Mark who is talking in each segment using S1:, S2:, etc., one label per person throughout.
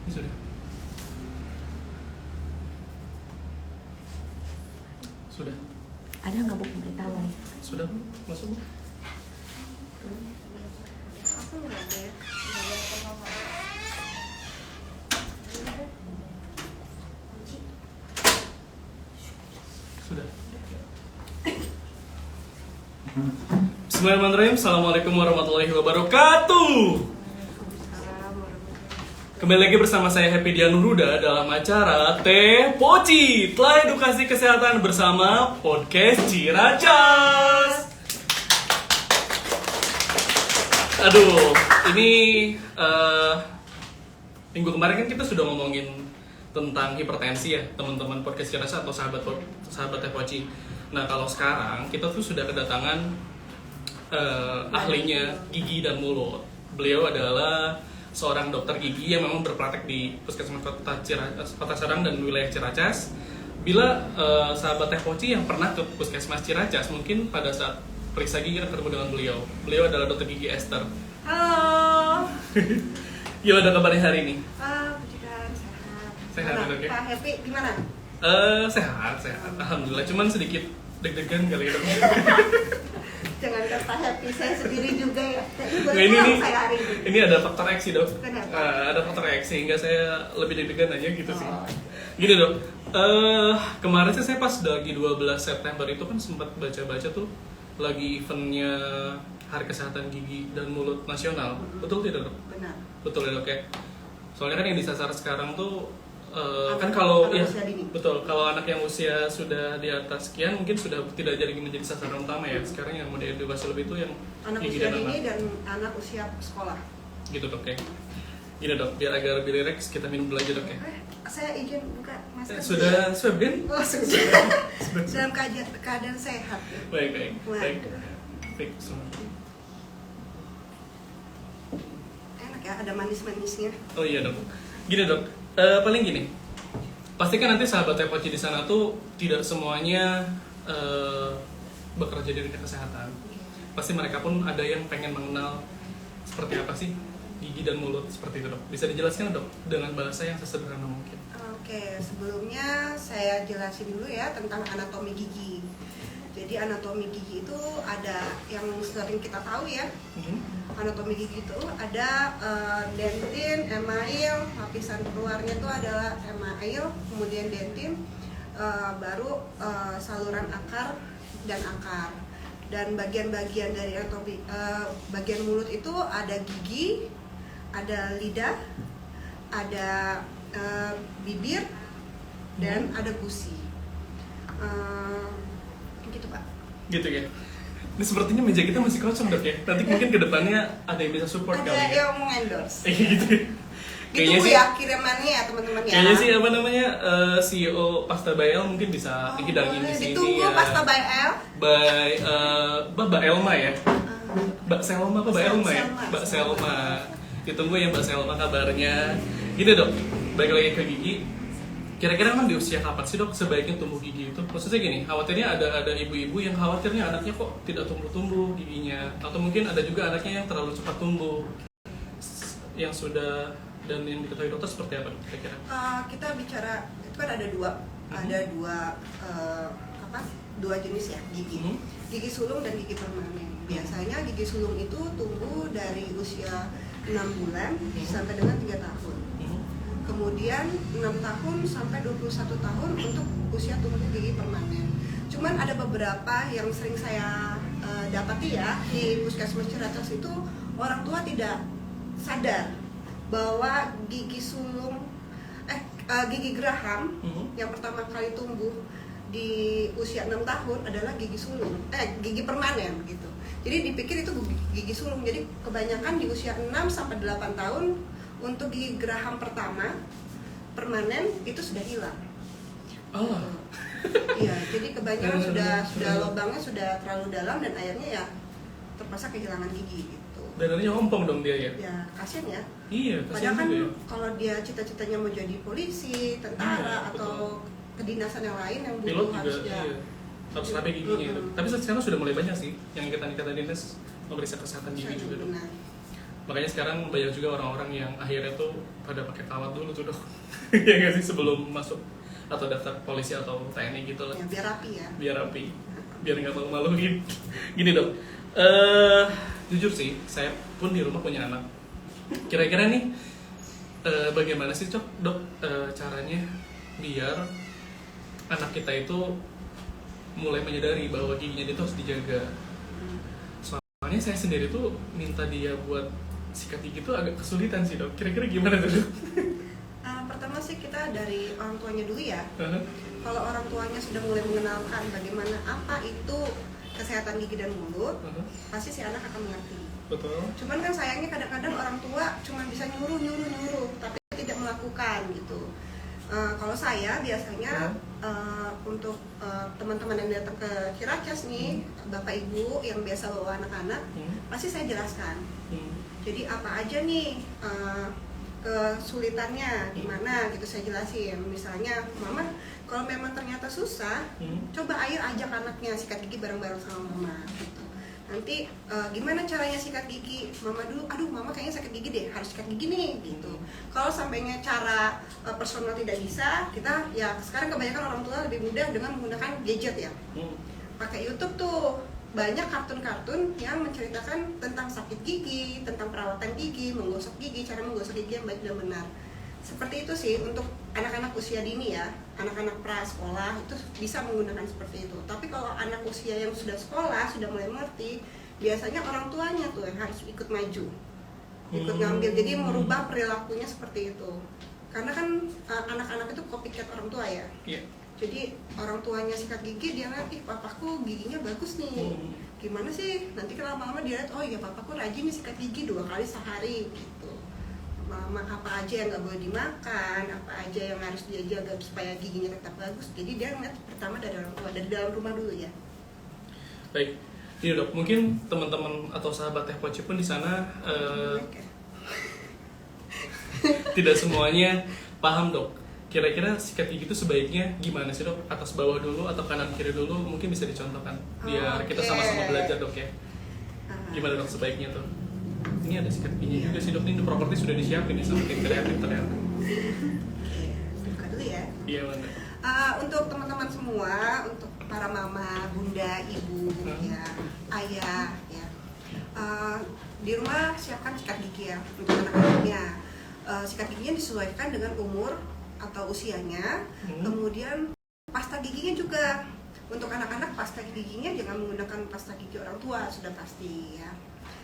S1: Ini sudah. Sudah.
S2: Ada nggak Bu pemberitahuan?
S1: Sudah Bu, masuk Bu.
S3: Aku nggak ada apa-apa.
S1: Sudah. Bismillahirrahmanirrahim. Assalamualaikum warahmatullahi wabarakatuh. Kembali lagi bersama saya Happy Dianuruda dalam acara Teh Poci, Telah Edukasi Kesehatan bersama Podcast Ciracas. Aduh, ini minggu kemarin kan kita sudah ngomongin tentang hipertensi ya, teman-teman Podcast Ciracas atau sahabat Teh Poci. Nah, kalau sekarang kita tuh sudah kedatangan ahlinya gigi dan mulut. Beliau adalah seorang dokter gigi yang memang berpraktek di Puskesmas Kota Serang dan wilayah Ciracas. Bila sahabat Teh Poci yang pernah ke Puskesmas Ciracas, mungkin pada saat periksa gigi akan ketemu dengan beliau. Beliau adalah dokter gigi Esther.
S3: Halo.
S1: Gimana kabarnya hari ini?
S3: Puji Tuhan, sehat.
S1: Sehat, dok ya?
S3: Pak Happy gimana?
S1: Sehat. Alhamdulillah. Cuman sedikit deg-degan kali ya dok.
S3: Jangan kata Happy, saya sendiri juga ya.
S1: Nah, ini
S3: saya hari
S1: ini ada faktor X sih dok.
S3: Kenapa?
S1: Ada faktor X sehingga saya lebih deg-degan aja gitu sih.
S3: Oh.
S1: Gini dok, kemarin sih saya pas lagi 12 September itu kan sempat baca-baca tuh lagi eventnya Hari Kesehatan Gigi dan Mulut Nasional. Betul tidak dok?
S3: Benar.
S1: Betul ya dok ya. Soalnya kan yang disasar sekarang tuh kan
S3: Anak-
S1: kalau
S3: anak
S1: ya
S3: usia dini.
S1: betul, kalau anak yang usia sudah di atas sekian mungkin sudah tidak jadi menjadi sasaran utama ya. Sekarang yang mau dewasa lebih itu yang
S3: Anak
S1: gigi
S3: usia
S1: dan
S3: dini
S1: anak.
S3: dan anak usia sekolah.
S1: Gitu dok ya. Gini dok, biar agak lebih rileks kita minum dulu aja dok ya.
S3: Saya izin buka masker.
S1: Sudah swab kan?
S3: Oh, sudah. Dalam keadaan sehat.
S1: Baik.
S3: Waduh.
S1: Baik, selamat.
S3: Enak ya, ada manis-manisnya.
S1: Oh iya dok. Gini dok, paling gini. Pastikan nanti sahabat Teh Poci di sana tuh tidak semuanya bekerja di dunia kesehatan. Pasti mereka pun ada yang pengen mengenal seperti apa sih gigi dan mulut seperti itu dok. Bisa dijelaskan dok dengan bahasa yang sesederhana mungkin.
S3: Oke, sebelumnya saya jelasin dulu ya tentang anatomi gigi. Jadi anatomi gigi itu ada yang sering kita tahu ya. Anatomi gigi itu ada dentin, email, lapisan keluarnya itu adalah email, kemudian dentin, baru saluran akar dan akar. Dan bagian-bagian dari anatomi bagian mulut itu ada gigi, ada lidah, ada bibir, dan ada gusi. Gitu Pak.
S1: Gitu ya. Ini sepertinya meja kita masih kosong dok ya. Nanti mungkin kedepannya ada yang bisa support
S3: Ada
S1: kali ya.
S3: yang mau endorse.
S1: Gitu. Kayaknya
S3: Ditunggu
S1: sih.
S3: ya kirimannya ya teman-teman ya.
S1: Kayaknya sih apa namanya CEO Pasta Bael mungkin bisa dihidangin di
S3: boleh.
S1: sini
S3: Ditunggu
S1: ya.
S3: pasta by L.
S1: By Mbak Elma ya. Mbak Selma apa Mbak Elma ya?
S3: Selma.
S1: Mbak Selma. Ditunggu ya Mbak Selma kabarnya. Gitu dok. Balik lagi ke gigi. Kira-kira kan di usia kapan sih dok sebaiknya tumbuh gigi itu? Maksudnya gini, khawatirnya ada ibu-ibu yang khawatirnya anaknya kok tidak tumbuh-tumbuh giginya, atau mungkin ada juga anaknya yang terlalu cepat tumbuh. Yang sudah dan yang diketahui dokter seperti apa dok kira-kira?
S3: Kita bicara itu kan ada dua jenis ya gigi. Gigi sulung dan gigi permanen. Biasanya gigi sulung itu tumbuh dari usia 6 bulan sampai dengan 3 tahun. Kemudian 6 tahun sampai 21 tahun untuk usia tumbuh gigi permanen. Cuman ada beberapa yang sering saya dapati ya di Puskesmas Ciracas itu orang tua tidak sadar bahwa gigi geraham yang pertama kali tumbuh di usia 6 tahun adalah gigi permanen gitu. Jadi dipikir itu gigi sulung. Jadi kebanyakan di usia 6 sampai 8 tahun untuk gigi geraham pertama permanen itu sudah hilang.
S1: Oh.
S3: Iya, jadi kebanyakan sudah lubangnya sudah terlalu dalam dan akhirnya ya terpaksa kehilangan gigi gitu.
S1: Dan akhirnya ompong dong dia ya?
S3: Ya kasian ya.
S1: Iya,
S3: Padahal
S1: kasihan
S3: kan
S1: juga ya.
S3: kalau dia cita-citanya mau jadi polisi, tentara,
S1: Iya,
S3: atau kedinasan yang lain yang
S1: Pilot
S3: butuh
S1: juga
S3: harus ya.
S1: iya. Harus rapi giginya itu. Tapi sekarang sudah mulai banyak sih yang kita dinas memeriksa kesehatan gigi juga dong.
S3: Benar.
S1: Makanya sekarang banyak juga orang-orang yang akhirnya tuh pada pakai kawat dulu tuh dok. Ya nggak sih, sebelum masuk atau daftar polisi atau TNI gitu lah.
S3: Ya, biar rapi ya.
S1: Biar rapi, biar nggak malu-maluin. Gini dok, jujur sih, saya pun di rumah punya anak. Kira-kira nih, bagaimana sih dok caranya biar anak kita itu mulai menyadari bahwa giginya dia tuh harus dijaga. Soalnya saya sendiri tuh minta dia buat sikat gigi tuh agak kesulitan sih dok. Kira-kira gimana tuh dok?
S3: Pertama sih kita dari orang tuanya dulu ya. Kalau orang tuanya sudah mulai mengenalkan bagaimana apa itu kesehatan gigi dan mulut, pasti si anak akan mengerti.
S1: Betul.
S3: Cuman kan sayangnya kadang-kadang orang tua cuma bisa nyuruh, tapi tidak melakukan gitu. Kalau saya biasanya untuk teman-teman yang datang ke Ciracas nih, bapak ibu yang biasa bawa anak-anak, pasti saya jelaskan. Jadi apa aja nih kesulitannya gimana gitu saya jelasin. Misalnya, mama kalau memang ternyata susah, coba ayo ajak anaknya sikat gigi bareng-bareng sama mama gitu. Nanti gimana caranya sikat gigi, mama dulu, aduh mama kayaknya sakit gigi deh, harus sikat gigi nih gitu. Kalau sampainya cara personal tidak bisa, kita ya sekarang kebanyakan orang tua lebih mudah dengan menggunakan gadget ya. Pakai YouTube tuh banyak kartun-kartun yang menceritakan tentang sakit gigi, tentang perawatan gigi, menggosok gigi, cara menggosok gigi yang baik dan benar. Seperti itu sih untuk anak-anak usia dini ya, anak-anak prasekolah itu bisa menggunakan seperti itu. Tapi kalau anak usia yang sudah sekolah, sudah mulai mengerti, biasanya orang tuanya tuh yang harus ikut maju, ikut ngambil, jadi merubah perilakunya seperti itu. Karena kan anak-anak itu copycat orang tua ya. Jadi orang tuanya sikat gigi, dia lihat, ih papaku giginya bagus nih. Gimana sih? Nanti lama-lama dia lihat, oh iya papaku rajin nih sikat gigi 2 kali sehari gitu. Mama apa aja yang nggak boleh dimakan, apa aja yang harus dia jaga supaya giginya tetap bagus. Jadi dia ngeliat pertama dari orang tua, dari dalam rumah dulu ya.
S1: Baik, ini dok, mungkin teman-teman atau sahabat Teh Poci pun di sana tidak semuanya paham dok. Kira-kira sikat gigi itu sebaiknya gimana sih dok? Atas bawah dulu atau kanan kiri dulu? Mungkin bisa dicontohkan biar kita sama-sama belajar dok ya. Gimana dok sebaiknya tuh? Ini ada sikat gigi juga sih dok, ini properti sudah disiapin nih sama tim kreatif ternyata.
S3: Buka dulu ya.
S1: Iya benar.
S3: Untuk teman-teman semua, untuk para mama, bunda, ibu, ya, ayah, ya, di rumah siapkan sikat gigi ya untuk anak-anaknya. Sikat giginya disesuaikan dengan umur atau usianya. Kemudian pasta giginya juga untuk anak-anak, pasta giginya jangan menggunakan pasta gigi orang tua, sudah pasti ya.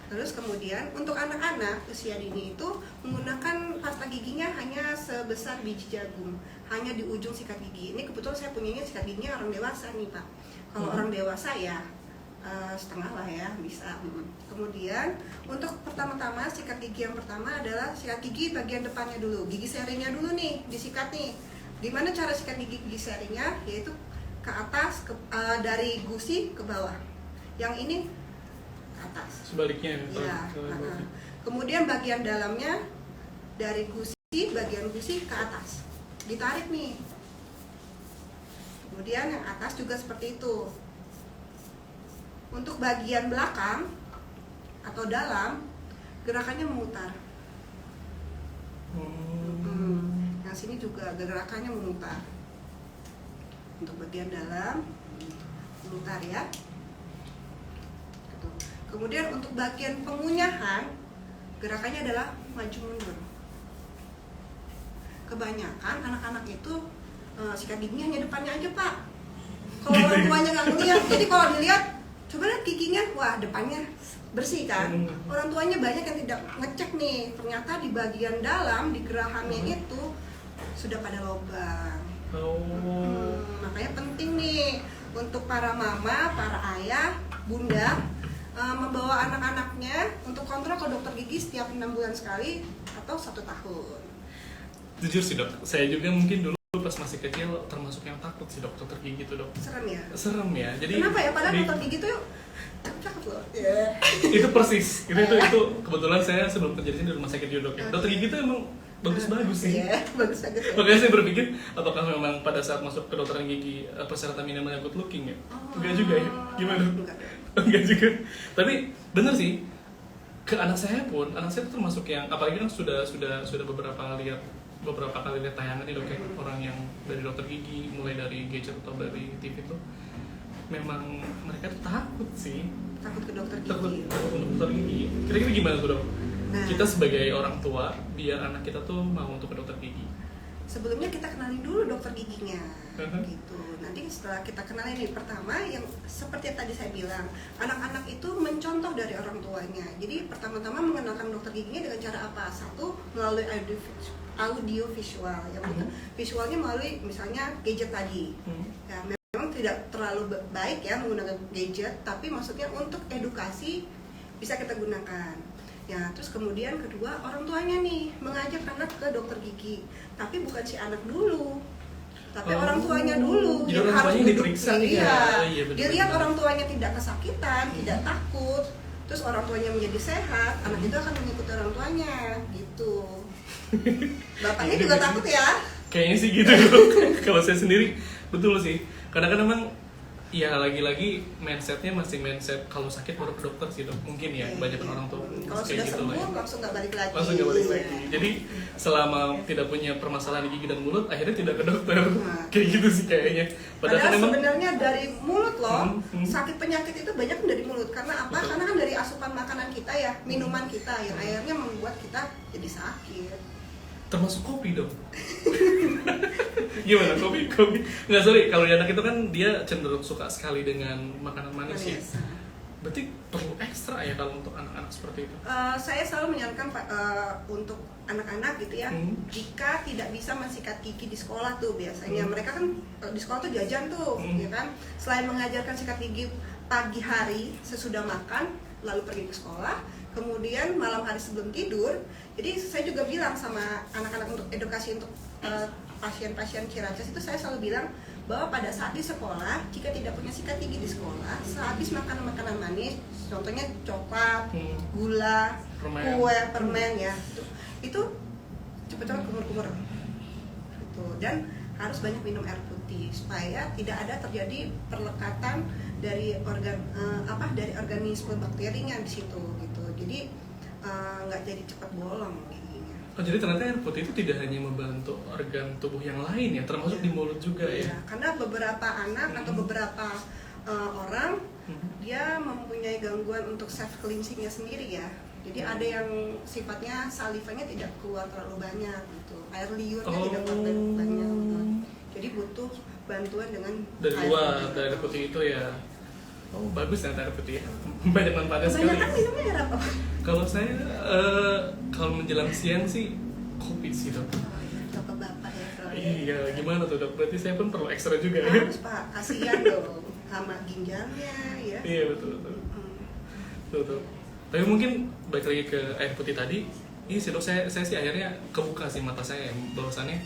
S3: Terus kemudian untuk anak-anak usia dini itu menggunakan pasta giginya hanya sebesar biji jagung, hanya di ujung sikat gigi. Ini kebetulan saya punyanya sikat giginya orang dewasa nih Pak. Kalau orang dewasa ya setengah lah ya bisa. Kemudian untuk pertama-tama sikat gigi yang pertama adalah sikat gigi bagian depannya dulu, gigi serinya dulu nih disikat nih. Gimana cara sikat gigi serinya? Yaitu ke atas, dari gusi ke bawah. Yang ini ke atas.
S1: Sebaliknya
S3: ya. Kemudian bagian dalamnya dari gusi, bagian gusi ke atas, ditarik nih. Kemudian yang atas juga seperti itu. Untuk bagian belakang atau dalam, gerakannya memutar. Yang sini juga gerakannya memutar. Untuk bagian dalam, memutar ya. Kemudian untuk bagian pengunyahan, gerakannya adalah maju mundur. Kebanyakan anak-anak itu sikat giginya hanya depannya aja Pak. Kalau orang tuanya nggak ngeliat, jadi kalau dilihat, coba lihat giginya, wah depannya bersih kan. Orang tuanya banyak yang tidak ngecek nih, ternyata di bagian dalam, di gerahamnya itu sudah pada lubang. Makanya penting nih untuk para mama, para ayah, bunda membawa anak-anaknya untuk kontrol ke dokter gigi setiap 6 bulan sekali atau 1 tahun.
S1: Jujur sih dok, saya juga mungkin dulu pas masih kecil termasuk yang takut sih dok, dokter gigi tuh dok.
S3: Serem ya?
S1: Serem ya. Jadi
S3: kenapa ya? Padahal dokter gigi tuh cakep loh.
S1: Itu persis. Itu kebetulan saya sebelum kerja di sini di rumah sakit juga dok ya. Dokter gigi tuh emang bagus-bagus sih.
S3: Iya, bagus.
S1: Makanya saya berpikir, apakah memang pada saat masuk ke dokteran gigi persyaratan minimalnya good looking ya? Enggak juga ya? Gimana? Enggak juga. Tapi bener sih, ke anak saya tuh termasuk yang, apalagi kan sudah beberapa kali lihat tayangan nih dok ya, orang yang dari dokter gigi, mulai dari gadget atau dari TV tuh memang mereka tuh takut
S3: ke dokter
S1: takut
S3: gigi.
S1: dokter gigi. Kira-kira gimana tuh dok?
S3: Nah,
S1: Kita sebagai orang tua biar anak kita tuh mau untuk ke dokter gigi.
S3: sebelumnya kita kenalin dulu dokter giginya,
S1: Uh-huh.
S3: gitu. Nanti setelah kita kenalin nih, pertama yang seperti yang tadi saya bilang, anak-anak itu mencontoh dari orang tuanya. Jadi pertama-tama mengenalkan dokter giginya dengan cara apa? Satu, melalui audio visual, yang visualnya melalui misalnya gadget tadi. Ya, memang tidak terlalu baik ya menggunakan gadget, tapi maksudnya untuk edukasi bisa kita gunakan. Ya, terus kemudian kedua, orang tuanya nih mengajak anak ke dokter gigi, tapi bukan si anak dulu, tapi orang tuanya dulu
S1: Jadi
S3: yang
S1: orang
S3: harus
S1: tuanya
S3: duduk.
S1: diperiksa
S3: Iya,
S1: ya. Iya, betul,
S3: dilihat
S1: betul.
S3: orang tuanya tidak kesakitan, tidak takut, terus orang tuanya menjadi sehat, anak itu akan mengikuti orang tuanya, gitu. Bapaknya juga takut ya.
S1: Kayaknya sih gitu dok. Kalau saya sendiri betul sih. Kadang-kadang memang ya lagi-lagi mindsetnya masih mindset kalau sakit baru ke dokter sih dok. Mungkin ya banyak orang tuh
S3: Kalau
S1: kayak
S3: sudah
S1: gitu lah ya.
S3: sembuh langsung nggak balik lagi.
S1: Langsung nggak balik lagi. Jadi selama tidak punya permasalahan di gigi dan mulut, akhirnya tidak ke dokter.
S3: Nah.
S1: Kayak gitu sih kayaknya.
S3: Padahal
S1: kan memang
S3: sebenarnya dari mulut loh,
S1: Hmm.
S3: sakit penyakit itu banyak dari mulut. Karena apa?
S1: Betul.
S3: Karena kan dari asupan makanan kita ya, minuman kita yang akhirnya membuat kita jadi sakit.
S1: termasuk kopi dong. Gimana kopi? Nggak, sorry, kalau di anak itu kan dia cenderung suka sekali dengan makanan manis ya.
S3: Manis.
S1: Berarti perlu ekstra ya kalau untuk anak-anak seperti itu.
S3: Saya selalu menyarankan Pak, untuk anak-anak gitu ya, jika tidak bisa mensikat gigi di sekolah tuh biasanya mereka kan di sekolah tuh jajan tuh, ya kan. Selain mengajarkan sikat gigi pagi hari sesudah makan, lalu pergi ke sekolah, kemudian malam hari sebelum tidur. Jadi saya juga bilang sama anak-anak untuk edukasi untuk pasien-pasien Ciracas itu, saya selalu bilang bahwa pada saat di sekolah, jika tidak punya sikat gigi di sekolah, sehabis makan makanan manis, contohnya coklat, gula, kue, permen ya, itu cepat-cepat kumur-kumur. Gitu. Dan harus banyak minum air putih supaya tidak ada terjadi perlekatan dari dari organisme bakterinya di situ gitu. Jadi nggak jadi cepat bolong giginya.
S1: Oh, jadi ternyata air putih itu tidak hanya membantu organ tubuh yang lain ya, termasuk di mulut juga ya.
S3: Karena beberapa anak atau beberapa orang dia mempunyai gangguan untuk self cleansingnya sendiri ya. Jadi ada yang sifatnya salivanya tidak keluar terlalu banyak gitu, air liurnya tidak keluar terlalu banyak. Jadi butuh bantuan dengan
S1: Dari
S3: air
S1: luar,
S3: putih.
S1: dari air putih itu ya. Oh, bagus ya air putih ya. Banyak manfaatnya sekali.
S3: Kebanyakan minumnya air apa?
S1: Kalau saya kalau menjelang siang sih kopi sih dok.
S3: Bapak-bapak ya soalnya.
S1: Iya, gimana tuh dok? Berarti saya pun perlu ekstra juga ya.
S3: Harus Pak, kasihan dong sama ginjalnya ya.
S1: Iya betul. Betul. Tapi mungkin balik lagi ke air putih tadi. Ini sih dok, saya sih akhirnya kebuka sih mata saya bahwasannya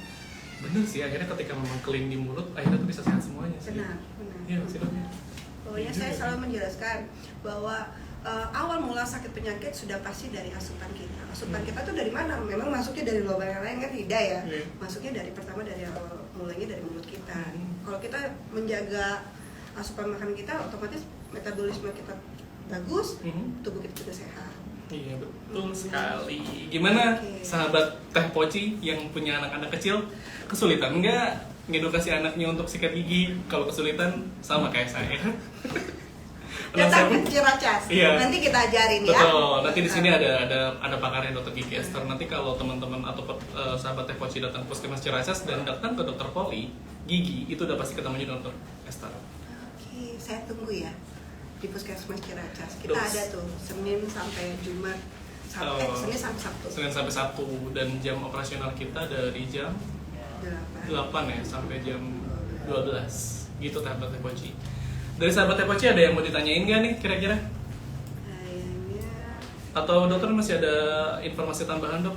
S1: bener sih, akhirnya ketika memang clean di mulut, akhirnya tuh bisa sehat semuanya sih.
S3: Benar.
S1: Iya sih dok.
S3: Pokoknya saya selalu menjelaskan bahwa awal mula sakit penyakit sudah pasti dari asupan kita. Asupan kita tuh dari mana? Memang masuknya dari lubang yang lain kan tidak ya. Masuknya dari pertama dari awal mulanya dari mulut kita. Kalau kita menjaga asupan makanan kita, otomatis metabolisme kita bagus, tubuh kita juga sehat.
S1: Iya betul sekali. Gimana sahabat Teh Poci yang punya anak-anak kecil, kesulitan nggak ngedukasi anaknya untuk sikat gigi? Kalau kesulitan sama kayak saya.
S3: Datang ke Ciracas.
S1: Iya.
S3: Nanti kita ajarin ya.
S1: Betul. Nanti di sini ada pakarnya dokter gigi Esther. Nanti kalau teman-teman atau sahabat Teh Poci datang ke Puskesmas Ciracas dan datang ke dokter Poli gigi, itu udah pasti ketemunya dokter Esther.
S3: Oke, saya tunggu ya di Puskesmas Ciracas. Kita
S1: Dos.
S3: ada tuh Senin sampai Jumat, Senin sampai Sabtu.
S1: Senin sampai Sabtu, dan jam operasional kita dari jam 8 ya sampai jam 12 gitu sahabat Teh Poci. Dari sahabat Teh Poci ada yang mau ditanyain nggak nih kira-kira?
S3: Kayaknya
S1: Atau dokter masih ada informasi tambahan dok?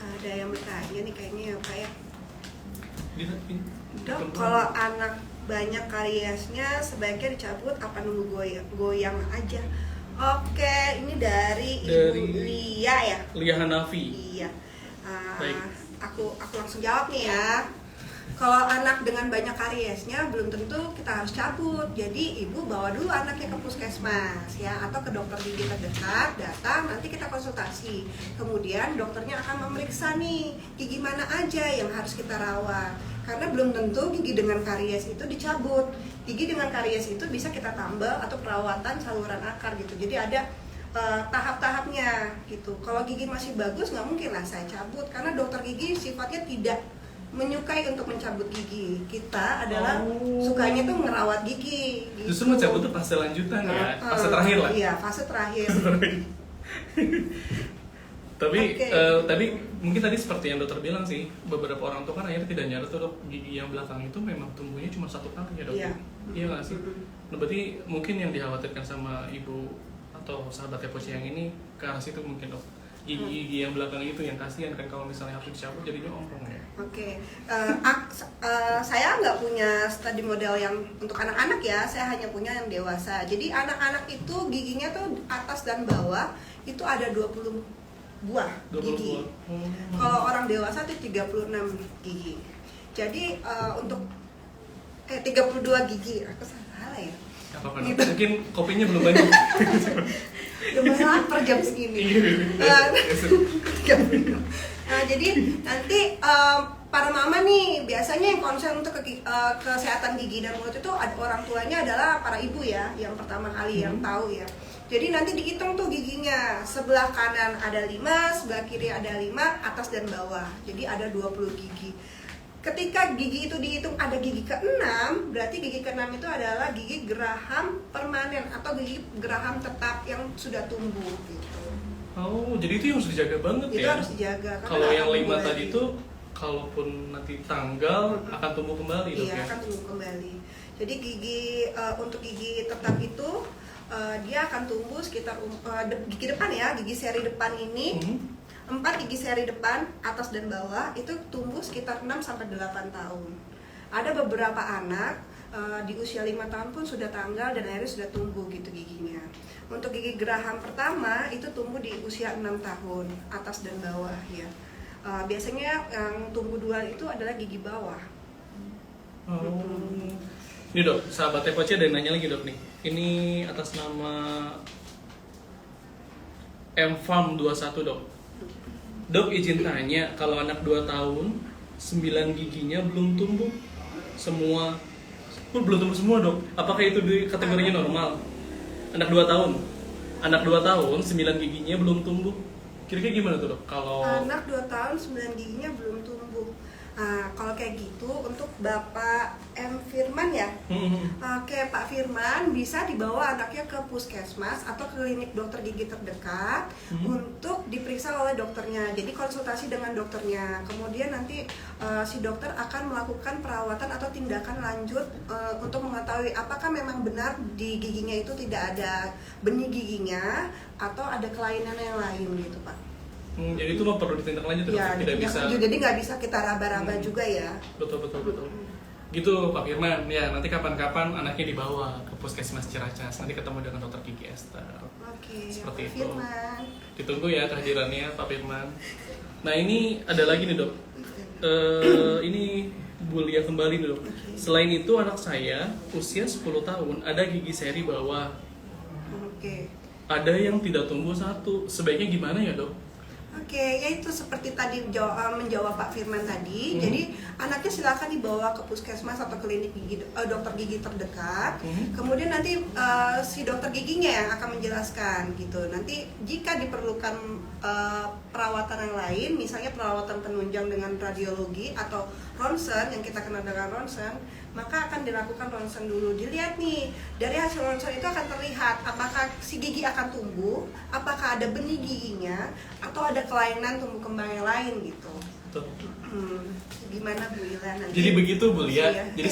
S3: ada yang bertanya nih kayaknya ya Pak ya. Dok,
S1: Belum.
S3: kalau anak banyak kariesnya sebaiknya dicabut apa nunggu goyang aja? Oke, ini dari Ibu Lia ya.
S1: Lia Hanafi.
S3: Iya.
S1: Baik.
S3: Aku langsung jawab nih ya. Kalau anak dengan banyak kariesnya belum tentu kita harus cabut. Jadi ibu bawa dulu anaknya ke puskesmas ya, atau ke dokter gigi terdekat, datang nanti kita konsultasi. Kemudian dokternya akan memeriksa nih gigi mana aja yang harus kita rawat. Karena belum tentu gigi dengan karies itu dicabut. Gigi dengan karies itu bisa kita tambal atau perawatan saluran akar gitu. Jadi ada tahap-tahapnya gitu. Kalau gigi masih bagus nggak mungkin lah saya cabut, karena dokter gigi sifatnya tidak menyukai untuk mencabut gigi. Kita adalah sukanya tuh ngerawat gigi gitu.
S1: Justru mencabut tuh fase lanjutan ya, fase terakhir lah.
S3: Iya, fase terakhir.
S1: Tapi
S3: Oke.
S1: tadi mungkin tadi seperti yang dokter bilang sih, beberapa orang tuh kan akhirnya tidak nyadar tuh dok, gigi yang belakang itu memang tumbuhnya cuma satu kali ya dok.
S3: Iya.
S1: Iya nggak sih? Nah, berarti mungkin yang dikhawatirkan sama ibu atau sahabat Tepoci yang ini ke arah situ mungkin dok. Gigi yang belakang itu yang kasihan kan kalau misalnya harus dicabut jadinya ompong ya.
S3: Oke, saya nggak punya study model yang untuk anak-anak ya, saya hanya punya yang dewasa. Jadi anak-anak itu giginya tuh atas dan bawah itu ada 20 buah
S1: 20
S3: gigi.
S1: buah.
S3: Kalau orang dewasa itu 36 gigi. Jadi untuk 32 gigi, aku salah ya?
S1: Gak apa-apa dok. Mungkin kopinya belum banyak.
S3: Lumayan lapar jam segini. Nah, jadi nanti para mama nih biasanya yang concern untuk kesehatan gigi dan mulut itu orang tuanya adalah para ibu ya, yang pertama kali yang tahu ya. Jadi nanti dihitung tuh giginya, sebelah kanan ada 5, sebelah kiri ada 5, atas dan bawah. Jadi ada 20 gigi. Ketika gigi itu dihitung ada gigi ke-6, berarti gigi ke-6 itu adalah gigi geraham permanen atau gigi geraham tetap yang sudah tumbuh gitu.
S1: Oh, jadi itu yang harus dijaga banget
S3: Itu
S1: ya?
S3: harus dijaga.
S1: Kalau yang 5
S3: tumbuh
S1: tadi
S3: lagi.
S1: tuh, kalaupun nanti tanggal akan tumbuh kembali dok
S3: Iya,
S1: ya?
S3: akan tumbuh kembali. Jadi untuk gigi tetap itu dia akan tumbuh sekitar gigi depan ya, gigi seri depan ini. 4 gigi seri depan, atas dan bawah itu tumbuh sekitar 6-8 tahun. Ada beberapa anak di usia 5 tahun pun sudah tanggal dan akhirnya sudah tumbuh gitu giginya. Untuk gigi geraham pertama itu tumbuh di usia 6 tahun, atas dan bawah ya. Biasanya yang tumbuh duluan itu adalah gigi bawah.
S1: Oh. Ini dok, sahabat Tepoci ada yang nanya lagi dok nih. Ini atas nama mfarm21 dok. Dok izin tanya, kalau anak 2 tahun 9 giginya belum tumbuh semua, belum tumbuh semua dok. Apakah itu di kategorinya normal? Anak 2 tahun 9 giginya belum tumbuh. Kira-kira gimana tuh dok? Kalau
S3: anak 2 tahun 9 giginya belum tumbuh. Kalau kayak gitu untuk Bapak M. Firman ya, Oke, Pak Firman bisa dibawa anaknya ke puskesmas atau klinik dokter gigi terdekat untuk diperiksa oleh dokternya. Jadi konsultasi dengan dokternya. Kemudian nanti si dokter akan melakukan perawatan atau tindakan lanjut untuk mengetahui apakah memang benar di giginya itu tidak ada benih giginya atau ada kelainan yang lain gitu Pak.
S1: jadi itu mah perlu ditindaklanjuti
S3: Ya,
S1: dok? Tidak bisa.
S3: jadi nggak bisa kita raba-raba juga ya.
S1: Betul. Gitu Pak Firman, ya nanti kapan-kapan anaknya dibawa ke puskesmas Ciracas, nanti ketemu dengan dokter gigi Esther.
S3: Oke,
S1: Seperti
S3: Pak
S1: itu.
S3: Firman.
S1: Ditunggu ya kehadirannya Pak Firman. Nah ini ada lagi nih dok, ini Bulia kembali nih dok. Selain itu anak saya usia 10 tahun ada gigi seri bawah,
S3: Oke.
S1: ada yang tidak tumbuh 1, sebaiknya gimana ya dok?
S3: Oke, ya itu seperti tadi menjawab Pak Firman tadi. Jadi anaknya silakan dibawa ke puskesmas atau klinik gigi dokter gigi terdekat. Kemudian nanti si dokter giginya yang akan menjelaskan gitu. Nanti jika diperlukan perawatan yang lain, misalnya perawatan penunjang dengan radiologi atau ronsen yang kita kenal dengan ronsen, maka akan dilakukan ronsen dulu. Dilihat nih, dari hasil ronsen itu akan terlihat apakah si gigi akan tumbuh, apakah ada benih giginya, atau ada kelainan tumbuh kembang yang lain gitu.
S1: Tuh.
S3: Gimana Bu Ila nanti?
S1: Jadi begitu Bu Lia.
S3: Iya.
S1: Jadi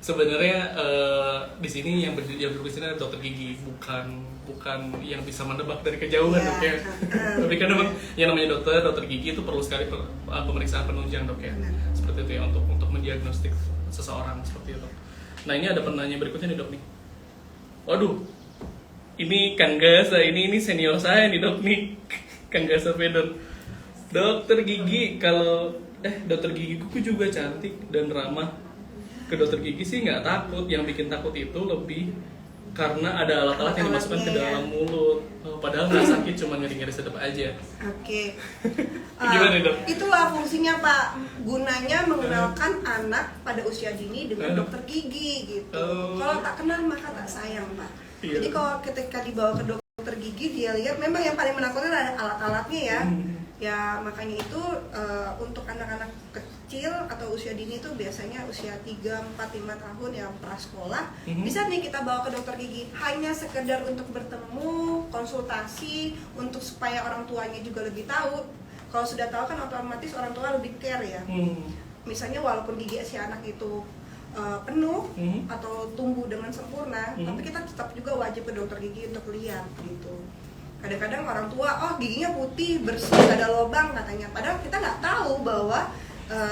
S1: sebenarnya di sini yang berduduk di sini adalah dokter gigi, bukan yang bisa menebak dari kejauhan dok ya. Tapi kan memang yang namanya dokter gigi itu perlu sekali pemeriksaan penunjang dok ya. Seperti itu ya untuk mendiagnostik seseorang seperti itu. Nah ini ada penanya berikutnya nih dok nih. Waduh, ini Kang Gasa, ini senior saya nih dok nih, Kang Gasa Fedon. Dokter gigi, kalau dokter gigiku juga cantik dan ramah. Ke dokter gigi sih nggak takut, yang bikin takut itu lebih karena ada alat-alat yang dimasukkan ke dalam mulut. Padahal nggak sakit, cuma ngeri-ngeri sedap aja.
S3: Oke.
S1: Gimana, Dok?
S3: Itulah fungsinya Pak, gunanya mengenalkan anak pada usia dini dengan dokter gigi gitu. Kalau tak kenal maka tak sayang Pak.
S1: Iya.
S3: Jadi kalau ketika dibawa ke dokter gigi, dia lihat memang yang paling menakutkan ada alat-alatnya ya. Ya makanya itu untuk anak-anak kecil atau usia dini itu biasanya usia 3, 4, 5 tahun yang prasekolah, bisa nih kita bawa ke dokter gigi hanya sekedar untuk bertemu, konsultasi, untuk supaya orang tuanya juga lebih tahu. Kalau sudah tahu kan otomatis orang tua lebih care ya. Misalnya walaupun gigi si anak itu penuh atau tumbuh dengan sempurna, tapi kita tetap juga wajib ke dokter gigi untuk lihat gitu. Kadang-kadang orang tua, oh giginya putih, bersih, gak ada lubang katanya. Padahal kita nggak tahu bahwa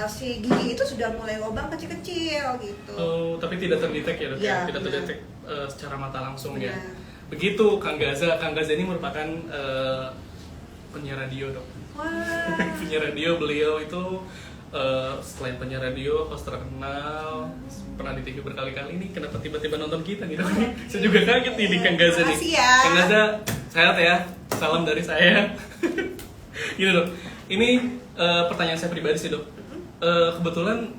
S3: si gigi itu sudah mulai lubang kecil-kecil gitu.
S1: Tapi tidak terdetek ya dok ya? Tidak terdetek secara mata langsung ya. Begitu Kang Gaza. Kang Gaza ini merupakan penyiar radio dok.
S3: Wah.
S1: Penyiar radio, beliau itu selain penyiar radio, host terkenal, pernah di TV berkali-kali. Ini kenapa tiba-tiba nonton kita gitu? Saya juga kaget nih di Kang Gaza nih.
S3: Ya.
S1: Kang Gaza, sehat ya? Salam dari saya. Gini dok, ini pertanyaan saya pribadi sih dok. Kebetulan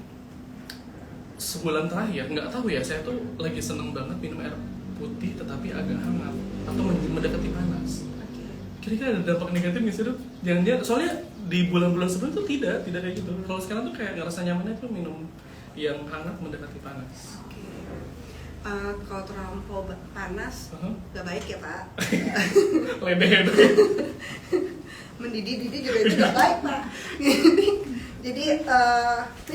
S1: sebulan terakhir, nggak tahu ya, saya tuh lagi seneng banget minum air putih tetapi agak hangat atau mendekati panas. Kira-kira ada dampak negatif nggak sih dok? Jangan-jangan, soalnya di bulan-bulan sebelum itu tidak kayak gitu. Kalau sekarang tuh kayak ngerasa nyamannya tuh minum yang hangat mendekati panas.
S3: Kalau terlampau panas, nggak baik ya Pak.
S1: Ledeh dok.
S3: Mendidih-didih juga itu nggak baik Pak. Jadi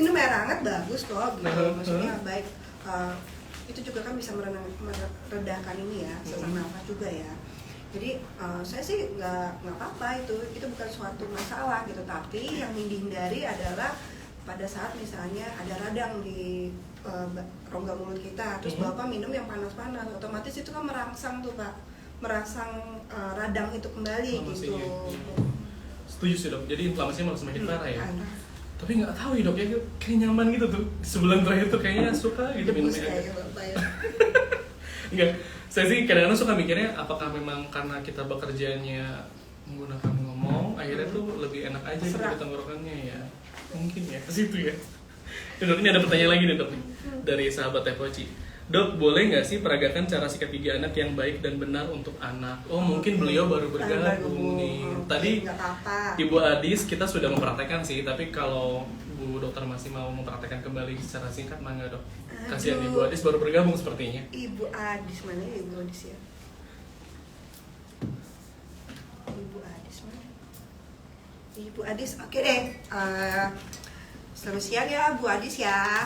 S3: minum air hangat bagus kok, gitu. Maksudnya baik. Itu juga kan bisa meredakan ini ya, sesak nafas juga ya. Jadi saya sih nggak apa-apa, itu bukan suatu masalah gitu. Tapi yang dihindari adalah pada saat misalnya ada radang di rongga mulut kita, terus Bapak minum yang panas-panas, otomatis itu kan merangsang tuh Pak, merangsang radang itu kembali gitu.
S1: Setuju sih dok, jadi inflamasinya malah semakin parah ya. Tapi nggak tahu ya dok, ya kayak nyaman gitu tuh. Sebulan terakhir tuh kayaknya suka gitu minumnya. Enggak, saya sih kadang-kadang suka mikirnya apakah memang karena kita bekerjanya menggunakan ngomong, akhirnya tuh lebih enak aja gitu di tenggorokannya ya. Mungkin ya, ke situ ya. Dok, ini ada pertanyaan lagi nih dok nih, dari sahabat Teh Poci. Dok, boleh nggak sih peragakan cara sikat gigi anak yang baik dan benar untuk anak? Oh, mungkin beliau baru bergabung nih. Tadi Ibu Adis kita sudah mempraktekkan sih, tapi kalau Bu Dokter masih mau mempraktekkan kembali secara singkat, mangga dok. Kasihan Ibu Adis baru bergabung sepertinya.
S3: Ibu Adis mana ya Ibu Adis ya? Ibu Adis mana? Ibu Adis, oke deh. Selamat siang ya Bu Adis ya.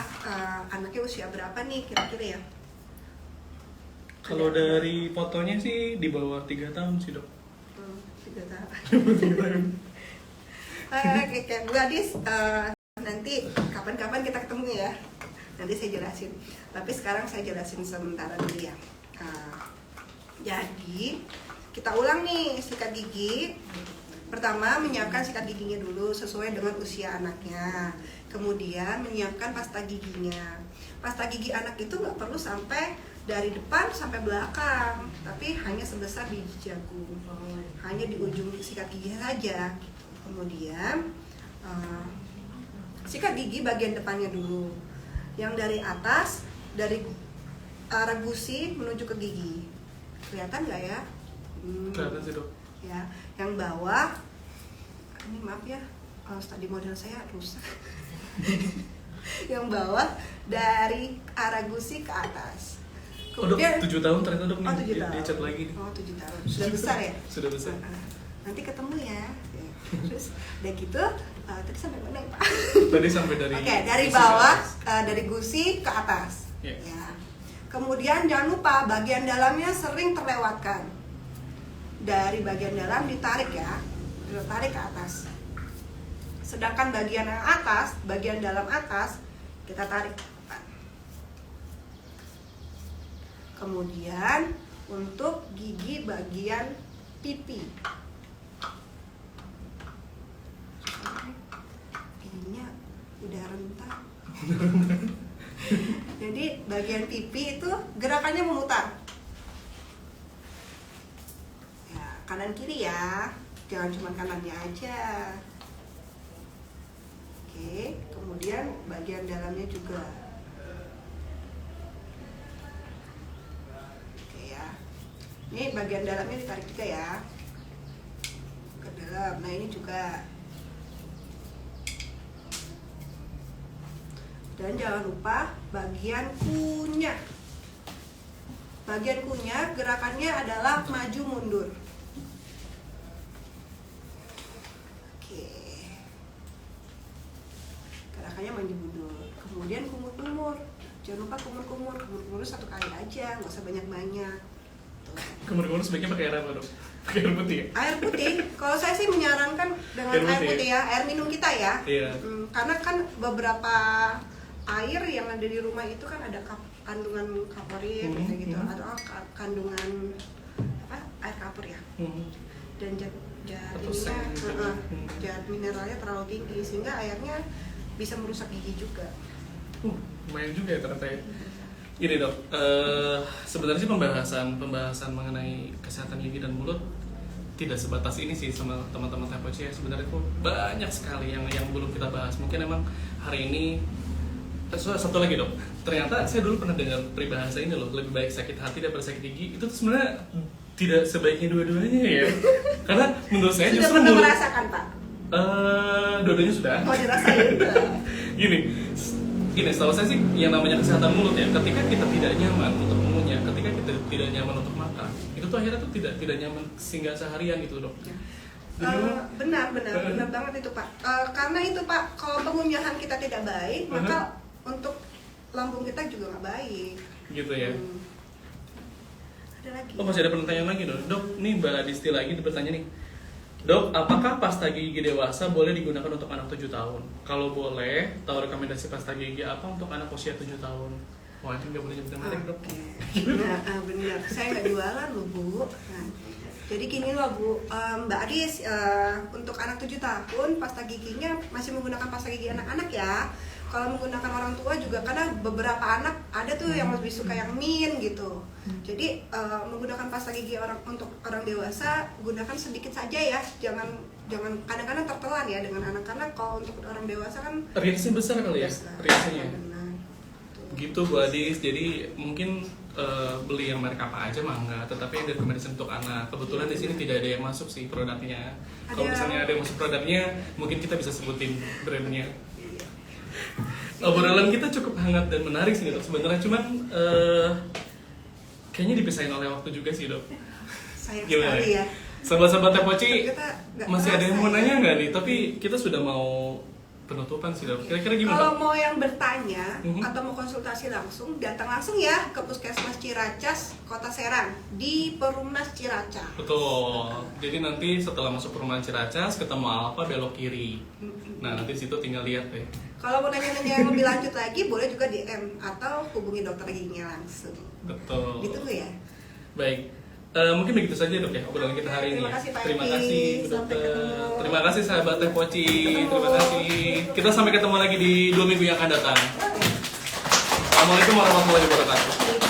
S3: Anaknya usia berapa nih kira-kira ya?
S1: Kalau dari fotonya sih di bawah 3 tahun sih dok.
S3: 3 tahun.
S1: 3 tahun.
S3: Oke, Bu Adis, nanti kapan-kapan kita ketemu ya. Nanti saya jelasin. Tapi sekarang saya jelasin sementara dulu ya. Jadi kita ulang nih sikat gigi. Pertama, menyiapkan sikat giginya dulu sesuai dengan usia anaknya. Kemudian menyiapkan pasta giginya. Pasta gigi anak itu nggak perlu sampai dari depan sampai belakang, tapi hanya sebesar biji jagung. Hanya di ujung sikat gigi saja. Kemudian sikat gigi bagian depannya dulu. Yang dari atas, dari arah gusi menuju ke gigi. Kelihatan nggak ya?
S1: Kelihatan sih dok.
S3: Ya, yang bawah ini maaf ya, tadi model saya rusak. Yang bawah dari arah gusi ke atas.
S1: Kemudian, oh dok, 7 tahun ternyata dok nih.
S3: 7 tahun.
S1: Dia cat lagi nih.
S3: Oh 7 tahun, sudah besar ya?
S1: Sudah besar.
S3: Nanti ketemu ya. Terus udah gitu, tadi sampai mana Pak?
S1: Tadi sampai dari.
S3: Oke, dari bawah, dari gusi ke atas.
S1: Yeah.
S3: Ya. Kemudian jangan lupa bagian dalamnya sering terlewatkan. Dari bagian dalam ditarik ya, ditarik ke atas. Sedangkan bagian yang atas, bagian dalam atas kita tarik. Kemudian untuk gigi bagian pipi, giginya udah rentak. Jadi bagian pipi itu gerakannya memutar. Ya, kanan kiri ya, jangan cuma kanannya aja. Oke, kemudian bagian dalamnya juga. Oke ya. Ini bagian dalamnya ditarik juga ya. Ke dalam. Nah, ini juga. Dan jangan lupa bagian kunyah. Bagian kunyah gerakannya adalah maju mundur. Oke. Gerakannya maju mundur. Kemudian kumur-kumur. Jangan lupa kumur-kumur. Kumur-kumur 1 kali aja, nggak usah banyak-banyak.
S1: Kumur-kumur sebaiknya pakai air apa dok? Pakai air putih ya?
S3: Air putih, kalau saya sih menyarankan dengan air putih ya, air minum kita ya.
S1: Iya.
S3: Karena kan beberapa air yang ada di rumah itu kan ada kandungan kaporit kayak gitu, atau kandungan air kapur ya. Dan
S1: Atau seng gitu.
S3: zat mineralnya terlalu tinggi sehingga airnya bisa merusak gigi juga.
S1: Lumayan juga ya ternyata ya. Ini dok, sebenarnya sih pembahasan mengenai kesehatan gigi dan mulut tidak sebatas ini sih sama teman-teman TPC ya. Sebenarnya itu banyak sekali yang belum kita bahas. Mungkin emang hari ini satu lagi dok, ternyata saya dulu pernah dengar peribahasa ini loh, lebih baik sakit hati daripada sakit gigi. Itu sebenarnya tidak sebaiknya dua-duanya ya. Karena menurut saya
S3: Sudah
S1: justru
S3: pernah merasakan Pak?
S1: Dua-duanya sudah.
S3: Oh, dirasain.
S1: Gini, setahu saya sih yang namanya kesehatan mulut ya, ketika kita tidak nyaman untuk mengunyah, ketika kita tidak nyaman untuk makan, itu tuh akhirnya tuh tidak nyaman sehingga seharian gitu dok.
S3: Benar banget itu Pak. Karena itu Pak, kalau pengunyahan kita tidak baik, maka untuk lambung kita juga nggak baik.
S1: Gitu ya.
S3: Ada lagi.
S1: Oh, masih ada pertanyaan lagi dok. Dok, nih Mbak Adisti lagi bertanya nih. Dok, apakah pasta gigi dewasa boleh digunakan untuk anak 7 tahun? Kalau boleh, tahu rekomendasi pasta gigi apa untuk anak usia 7 tahun? Wah, itu nggak boleh nyebutin merek dok.
S3: Benar. Saya nggak jualan loh Bu. Nah, jadi gini loh Bu, Mbak Adis, untuk anak 7 tahun pasta giginya masih menggunakan pasta gigi anak-anak ya. Kalau menggunakan orang tua juga, karena beberapa anak ada tuh yang lebih suka yang mint gitu. Jadi menggunakan pasta gigi untuk orang dewasa gunakan sedikit saja ya, jangan kadang-kadang tertelan ya dengan anak, karena kalau untuk orang dewasa kan
S1: reaksinya besar kali ya, reaksinya. Gitu Bu Adis, jadi mungkin beli yang merek apa aja mah enggak, tetapi ada rekomendasi untuk anak. Kebetulan di sini tidak ada yang masuk sih produknya. Kalau misalnya ada yang masuk produknya, mungkin kita bisa sebutin brandnya. Obrolan kita cukup hangat dan menarik sih dok sebenarnya, cuman kayaknya dipisahin oleh waktu juga sih dok.
S3: Sayang sekali ya.
S1: Sahabat-sahabat Tepoci masih ada yang mau nanya nggak nih? Tapi kita sudah mau penutupan sih dok. Kira-kira gimana?
S3: Kalau mau yang bertanya atau mau konsultasi langsung, datang langsung ya ke Puskesmas Ciracas, Kota Serang di Perumnas Ciracas.
S1: Betul. Jadi nanti setelah masuk Perumahan Ciracas ketemu Alfa belok kiri. Nah nanti situ tinggal lihat deh.
S3: Kalau mau nanya-nanya yang lebih lanjut lagi, boleh juga DM atau hubungi dokter giginya langsung.
S1: Betul.
S3: Ditunggu ya.
S1: Baik. Mungkin begitu saja dok ya obrolan kita hari ini.
S3: Terima kasih Pak
S1: Terima
S3: Edi.
S1: kasih Bu
S3: Sampai
S1: dokter.
S3: ketemu.
S1: Terima kasih sahabat Teh Poci. Terima kasih. Kita sampai ketemu lagi di 2 minggu yang akan datang. Assalamualaikum warahmatullahi wabarakatuh.